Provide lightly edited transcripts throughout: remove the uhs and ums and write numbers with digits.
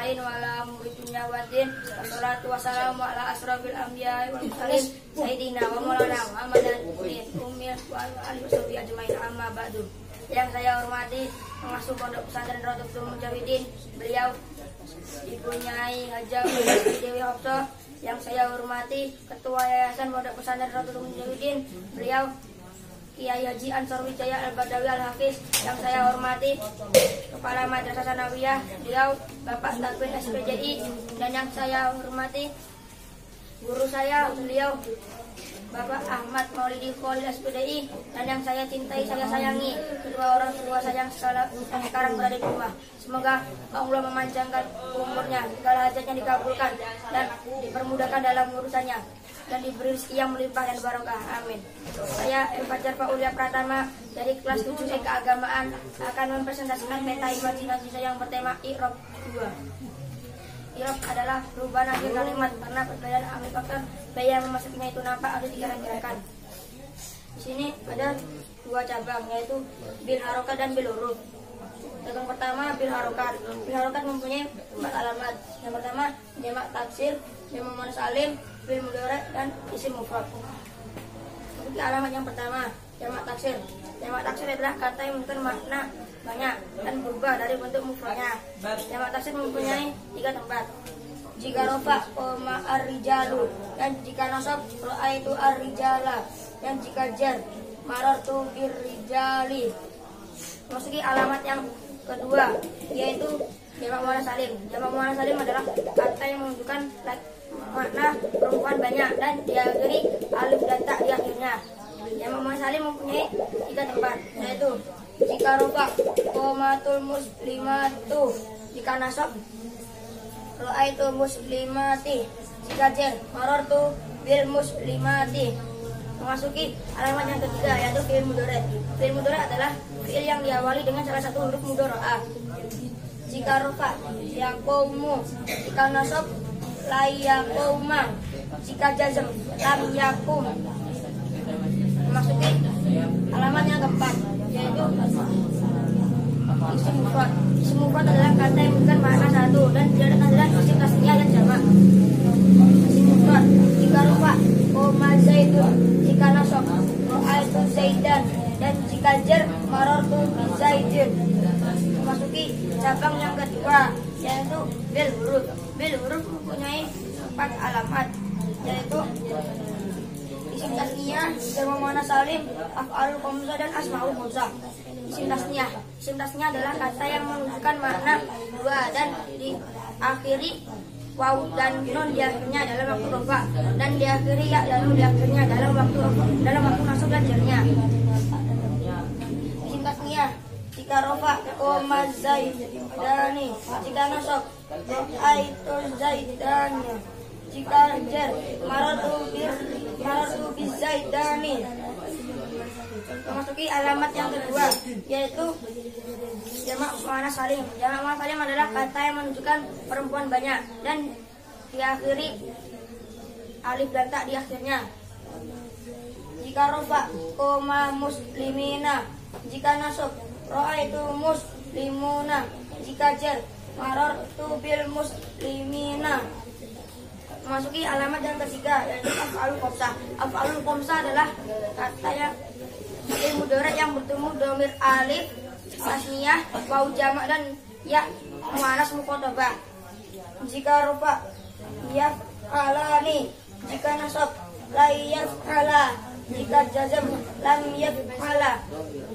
ajmain wa ala umuri dunya waddin. Wassalatu wassalamu ala asrofil anbiya'i wal mursalin sayyidina wa maulana Muhammadan ummil wa alihi washabihi ajmain, amma ba'du. Yang saya hormati pengasuh Pondok Pesantren Rodotul Mujahidin, beliau Ibu Nyai Haja Dewi Hafsah. Yang saya hormati Ketua Yayasan Pondok Pesantren Rodotul Mujahidin, beliau Kiai Haji Ansor Wijaya Al-Badawi Al-Hafiz. Yang saya hormati Kepala Madrasah Sanawiyah, beliau Bapak Takwin SPJI. Dan yang saya hormati guru saya, beliau Bapak Ahmad Maulidi Khalil SPDI. Dan yang saya cintai, saya sayangi kedua orang tua saya yang sekarang berada di rumah. Semoga Allah memanjangkan umurnya, segala hajatnya dikabulkan dan dipermudahkan dalam urusannya, dan diberi rezeki yang melimpah dan barokah. Amin. Saya Fajar Faulia Pratama dari kelas 7 keagamaan akan mempresentasikan peta imajinasi saya yang bertema I'rab 2. I'rab adalah perubahan akhir kalimat karena perbedaan amil faktor yang memasuknya itu nampak harus dikira-kirakan. Di sini ada dua cabang, yaitu bil harokat dan bil huruf. Yang pertama bil harokat. Bil harokat mempunyai 4 alamat. Yang pertama jamak taksir, jamak muannas salim, bil mudhari' dan isim mufrad. Untuk alamat yang pertama jamak taksir. Jamak taksir adalah kata yang memiliki makna banyak dan berubah dari bentuk mufradnya. Jamak taksir mempunyai 3 tempat. Jika rofa koma ar-rijalu, dan jika nasab ra'aitu ar-rijala, dan jika jar marartu bir-rijali. Masuki alamat yang kedua, yaitu jamak muannas salim. Jamak muannas salim adalah kata yang menunjukkan makna perempuan banyak dan diakhiri alif dan ta di akhirnya. Jamak muannas salim mempunyai 3 tempat, yaitu jika rofa qomatul muslimatu, jika nasab ra'aitu muslimati, jika jar marartu bil muslimati. Memasuki alamat yang ketiga, yaitu fi'il mudhari'. Fi'il mudhari' adalah fi'il yang diawali dengan salah satu huruf mudhara'ah. Jika rafa yaqumu, jika nasab la yaquma, jika jazm lam yaqum. Memasuki alamat yang keempat, yaitu isim mufrad. Isim mufrad adalah kata yang bukan makna satu dan tidak adalah isim tasniyah dan jamak. Isim mufrad jika rafa koma zaidun, jika nasab ra'aitu zaidan, dan jika jar marartu bi zaidin. Memasuki cabang yang kedua, yaitu bil huruf. Bil huruf mempunyai 4 alamat, yaitu isim tasniyah, jamak muannas salim, af'alul khamsah dan asmaul khamsah. Isim tasniyah. Isim tasniyah adalah kata yang menunjukkan makna 2 dan diakhiri waw dan nun di akhirnya dalam waktu rofa, dan diakhiri ya dan nun di akhirnya dalam waktu nasab dan jarnya. Isim tasniyah jika rofa koma zaidani, jika nasab ra'aitu zaidani, jika jar marartu bi zaidani. Memasuki alamat yang kedua, yaitu jamak muannas salim. Jamak muannas salim adalah kata yang menunjukkan perempuan banyak dan diakhiri alif dan ta di akhirnya. Jika rofa koma muslimina, jika nasab ra'aitu muslimuna, jika jar marartu bil muslimina. Memasuki alamat yang ketiga, yaitu af'alul khamsah. Af'alul khamsah adalah kata yang fi'il mudhari' yang bertemu dhamir alif tasniyah, waw jamak dan ya muannas mukhatabah. Jika rufa yaf'alani, jika nasab la yaf'ala, jika jazm lam yaf'ala.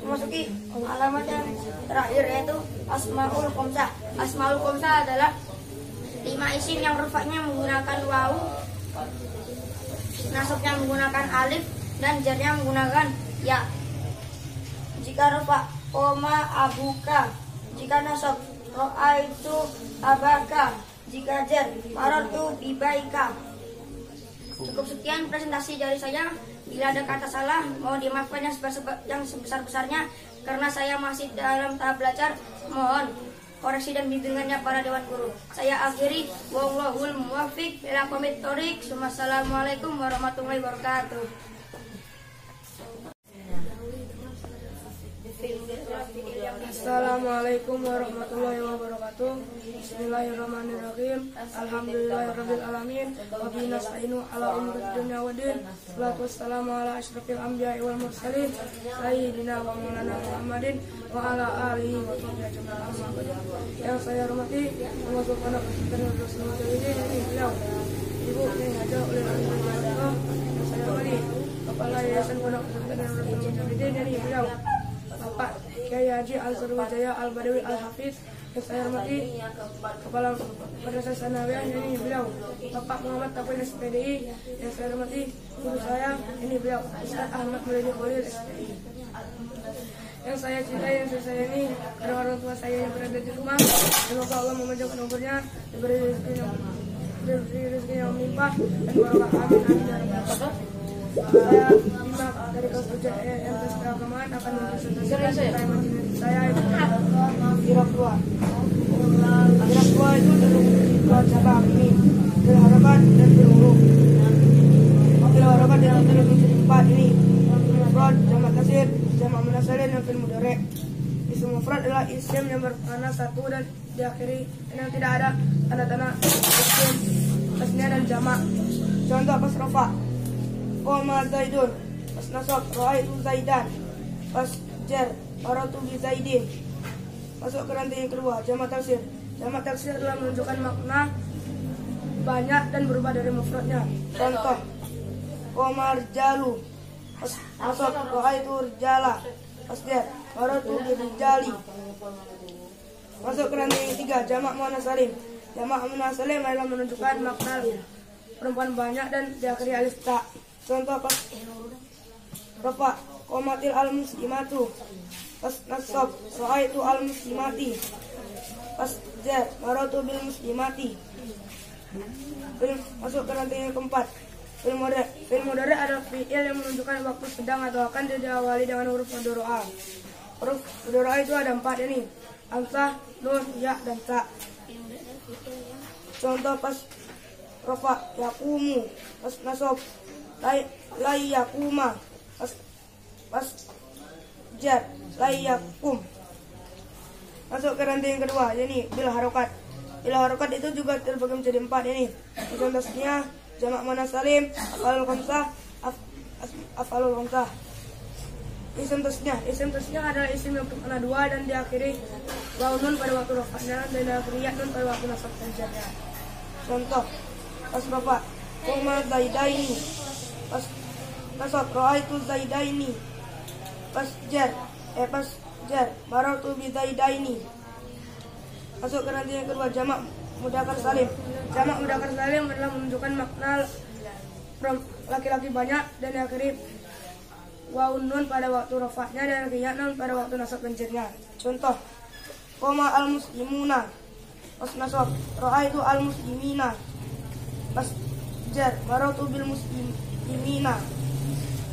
Memasuki alamat yang terakhir, yaitu asmaul khamsah. Asmaul khamsah adalah 5 isim yang rufa'nya menggunakan waw, nasabnya menggunakan alif, dan jarnya menggunakan ya. Jika rufa koma abuka, jika nasab ra'aitu abaka, jika jar marartu bibaika. Cukup sekian presentasi dari saya. Bila ada kata salah, mohon dimaafkan yang sebesar-besarnya karena saya masih dalam tahap belajar. Mohon koreksi dan bimbingannya para dewan guru. Saya akhiri, wallahul muwaffiq ila aqwamit thoriq. Wassalamualaikum warahmatullahi wabarakatuh. Yang bisa Assalamualaikum warahmatullahi wabarakatuh. Bismillahirrahmanirrahim. Alhamdulillahirabbil alamin. Wa bihi nasta'inu ala umuri dunya waddin. Wassalatu wassalamu ala asyrofil anbiya'i wal mursalin sayyidina wa maulana Muhammadin wa ala alihi wa sahbihi ajma'in. Yang saya hormati termasuk anak pesantren Rasul Mujahidin ini beliau Ibu yang ada oleh Allah. Yang saya hormati Kepala Yayasan Pondok Pesantren Rasul Mujahidin ini beliau Bapak Kiai Haji Ansor Wijaya Al-Badawi Al-Hafiz. Yang saya hormati Kepala Madrasah Sanawiyah ini beliau Bapak Muhammad Tafwid SPDI. Yang saya hormati guru saya ini beliau Ustaz Ahmad Muridi Khalil SPDI. Yang saya cintai, yang saya sayangi pada orang tua saya yang berada di rumah. Semoga Allah memanjangkan umurnya, diberi rezeki yang melimpah dan barokah. Amin amin ya rabbal alamin. Saya Bima dari kelas kerja MTS Keagamaan akan mempresentasikan tema majelis saya itu Irak 2. Irak 2 itu terdiri dua cabang ini, Fil Harakat dan Fil Huruf. Fil Harakat yang terdiri menjadi 4 ini, Mufrad, Jamak Kasir, Jamak Munasalin dan Fil Mudhari'. Isim mufrad adalah isim yang bermakna satu dan diakhiri yang tidak ada tanda-tanda isim, tasniah dan jamak. Contoh pas rafa, qoma Zaidun, pas nasab ra'aitu Zaidan, pas jar marartu bi Zaidin. Masuk ke rantai yang kedua, jamak taksir. Jamak taksir adalah menunjukkan makna banyak dan berubah dari mufradnya. Contoh qoma rijalu, pas nasab ra'aitu rijala, pas jar marartu bi rijali. Masuk ke rantai yang ketiga, jamak muannas salim. Jamak muannas salim adalah menunjukkan makna perempuan banyak dan diakhiri alif ta. Contoh pas rafa, qomatil al-muslimatu, pas nasab ra'aitu al-muslimati, pas jar marartu bil muslimati. Masuk ke rantai yang keempat, fi'il mudhari'. Fi'il mudhari' adalah fi'il yang menunjukkan waktu sedang atau akan diawali dengan huruf mudhari'ah. Huruf mudhari'ah itu ada 4 ini, hamzah, nun, ya dan ta. Contoh pas rafa, yaqumu, pas nasab lai yakuma, pas jar lai yakum. Masuk ke rantai yang kedua, yakni bil harokat. Bil harokat itu juga terbagi menjadi 4 ini. Contohnya jamak muannas salim, afalul khamsah, afalul khamsah. Isim tasniah adalah isim yang bermakna 2 dan diakhiri waw nun pada waktu rafa'nya dan diakhiri ya nun pada waktu nasab dan jarnya. Contoh pas rafa, qoma Zaidaini, pas nasab ra'aitu Zaidaini, pas jar marartu bi Zaidaini. Masuk ke rantai yang kedua, jamak mudzakkar salim. Jamak mudzakkar salim adalah menunjukkan makna laki-laki banyak dan diakhiri waw nun pada waktu rafa'nya dan ya nun pada waktu nasab dan jarnya. Contoh qoma al-muslimuna, pas nasab ra'aitu al-muslimina, pas jar marartu bil muslimina.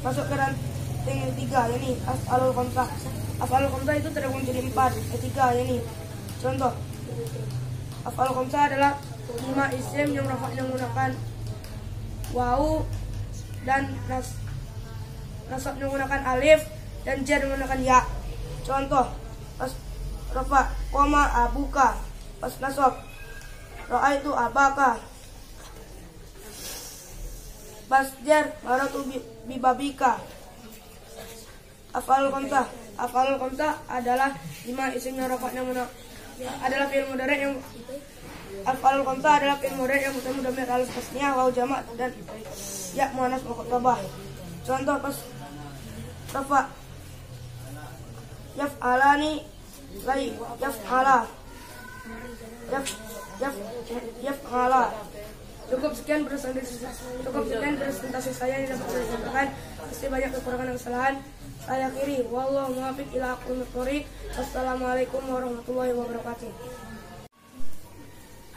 Masuk ke rantai yang ketiga, yakni af'alul khamsah. Af'alul khamsah itu terbagi menjadi 4, ketiga yakni. Contoh af'alul khamsah adalah 5 isim yang rafa'nya menggunakan waw dan nasabnya menggunakan alif dan jar menggunakan ya. Contoh pas rafa, qoma abuka, pas nasab ra'aitu abaka, pas jar marartu bi babika. Af'alul khamsah adalah 5 isim yang rafa'nya adalah fi'il mudhari' yang af'alul khamsah adalah fi'il mudhari' yang bertemu dhamir alif tasniah, waw jamak dan ya muannas mukhatabah. Contoh pas rafa, yaf'alani lai yaf'ala, yaf'ala. Cukup sekian presentasi saya yang dapat saya sampaikan. Pasti banyak kekurangan dan kesalahan. Saya akhiri, wallahu muwaffiq ila aqwamit thoriq. Wassalamualaikum warahmatullahi wabarakatuh.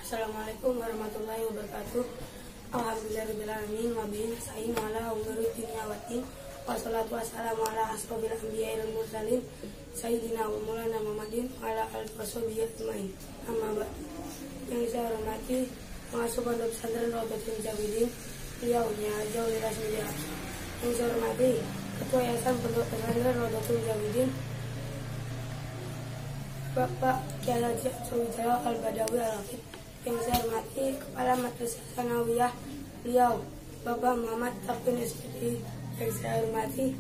Assalamualaikum warahmatullahi wabarakatuh. Alhamdulillahirabbil alamin wa bihi nasta'in ala umuri dunya waddin. Wassalatu wassalamu ala asrofil anbiya'i wal mursalin sayyidina wa maulana Muhammadin wa ala alihi washabihi ajmain. Amma ba'd. Yang saya hormati pengasuh Pondok Pesantren Rodotul Mujahidin, beliaunya jauh dari Rasulullah. Yang saya hormati Ketua Yayasan Pondok Pesantren Rodotul Mujahidin, Bapak Kiai Haji Sriwijaya Al-Badawi Al-Hafid yang saya hormati Kepala Madrasah Sanawiyah beliau Bapak Muhammad Tafin SPD, yang saya hormati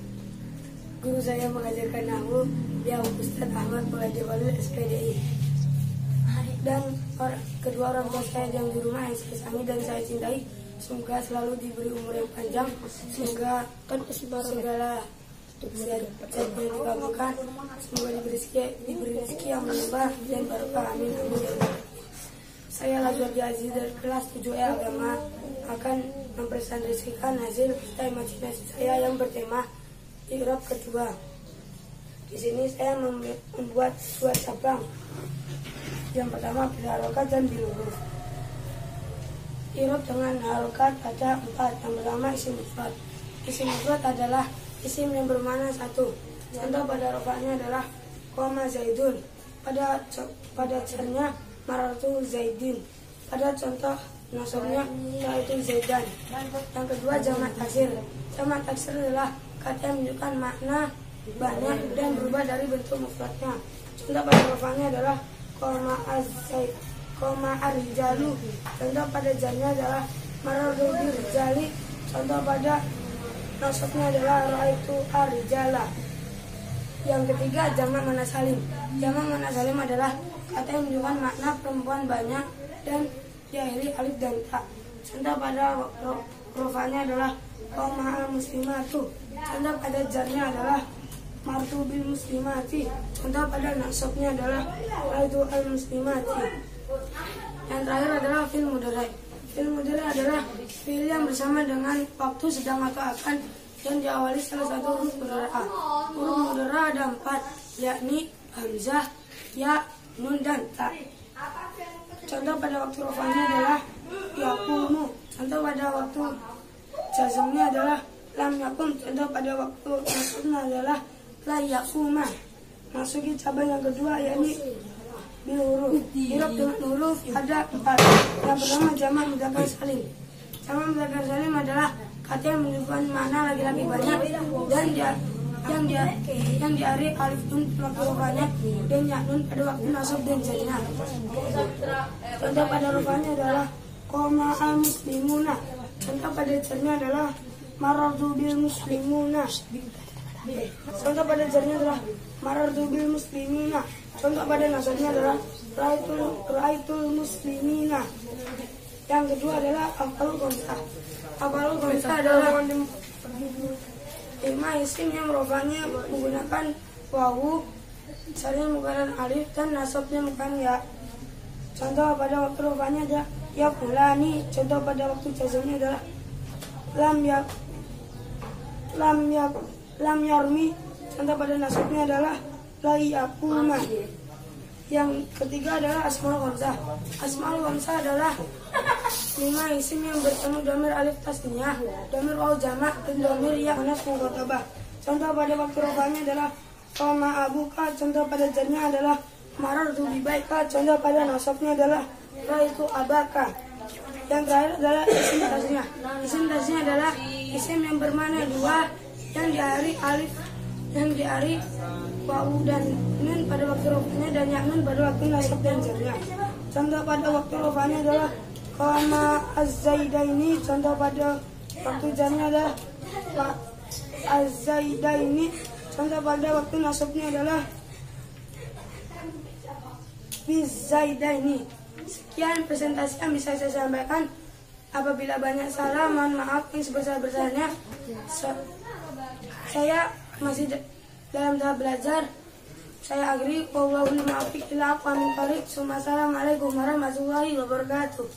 guru saya mengajarkan nahwu beliau Ustaz Ahmad Muladi Walil SPDI, dan kedua orang tua saya yang di rumah yang saya sayangi dan saya cintai, semoga selalu diberi umur yang panjang, semoga segala yang dikabulkan, semoga diberi rezeki yang melimpah dan barokah, amin amin ya Allah. Saya Lazwardi Aziz dari kelas 7E Agama akan mempresentasikan hasil imajinasi saya yang bertema i'rab kedua. Di sini saya membuat dua cabang. Yang pertama berharokat dan biluruf. I'rab dengan harokat ada 4. Yang pertama isim mufrad. Isim mufrad adalah isim yang bermakna satu. Contoh pada rofanya adalah qoma zaidun. Pada jarnya marartu zaidin. Pada contoh nasabnya yaitu zaidan. Yang kedua jamak taksir. Jamak taksir adalah kata yang menunjukkan makna banyak dan berubah dari bentuk mufradnya. Contoh pada rofanya adalah qoma ar-rijalu. Contoh pada jarnya adalah marartu rijali. Contoh pada nasabnya adalah ra'aitu ar-rijala. Yang ketiga jamak muannats salim. Jamak muannats salim adalah kata yang menunjukkan makna perempuan banyak dan diakhiri alif dan ta. Contoh pada rofanya adalah qoma al-muslimatu. Contoh pada jarnya adalah martu bil muslimati. Contoh pada nasabnya adalah ra'aitu al-muslimati. Yang terakhir adalah fi'il mudhari'. Fi'il mudhari' adalah fi'il yang bersama dengan waktu sedang atau akan yang diawali salah satu huruf mudhari'ah. Huruf mudhari'ah ada 4, yakni hamzah, ya, nun dan ta. Contoh pada waktu rofanya adalah yakumu. Contoh pada waktu jazmnya adalah lam yakum. Contoh pada waktu nasabnya adalah la yakuma. Masuki cabang yang kedua yakni bil huruf. I'rab dengan huruf ada 4. Yang pertama jamak mudzakkar salim. Jamak mudzakkar salim adalah kata yang menunjukkan makna laki-laki banyak dan yang diakhiri alif nun waktu rofanya dan ya nun pada waktu nasab dan jarnya. Contoh pada rofanya adalah qoma al muslimuna. Contoh pada jarnya adalah marartu bil muslimuna. Contoh pada jarnya adalah marartu bil muslimina. Contoh pada nasabnya adalah ra'aitul muslimina. Yang kedua adalah af'alul khamsah. Af'alul khamsah adalah lima isim yang rofanya menggunakan wawu, salin menggunakan alif dan nasabnya menggunakan ya. Contoh pada waktu rofanya ada ya fulani. Contoh pada waktu jazmnya adalah lam yarmi. Contoh pada nasabnya adalah la yakuma. Yang ketiga adalah asmaul khamsah. Asmaul khamsah adalah 5 isim yang bertemu dhamir alif tasniyah, dhamir waw jamak, dan dhamir ya muannats mukhatabah. Contoh pada waktu rofanya adalah qoma abuka. Contoh pada jarnya adalah marartu bi baika. Contoh pada nasabnya adalah ra'aitu abaka. Yang terakhir adalah isim tasniyah. Isim tasniyah adalah isim yang bermakna 2 yang diakhiri alif, yang diakhiri wawu dan nun pada waktu rofanya dan ya nun pada waktu nasab dan jarnya. Contoh pada waktu rofanya adalah qoma az-zaidaini. Contoh pada waktu jarnya adalah az-zaidaini. Contoh pada waktu nasabnya adalah biz-zaidaini. Sekian presentasi yang bisa saya sampaikan. Apabila banyak salah, mohon maaf yang sebesar-besarnya. Saya masih dalam tahap belajar. Saya akhiri. Wallahul muwaffiq ila aqwamit thoriq. Assalamualaikum warahmatullahi wabarakatuh.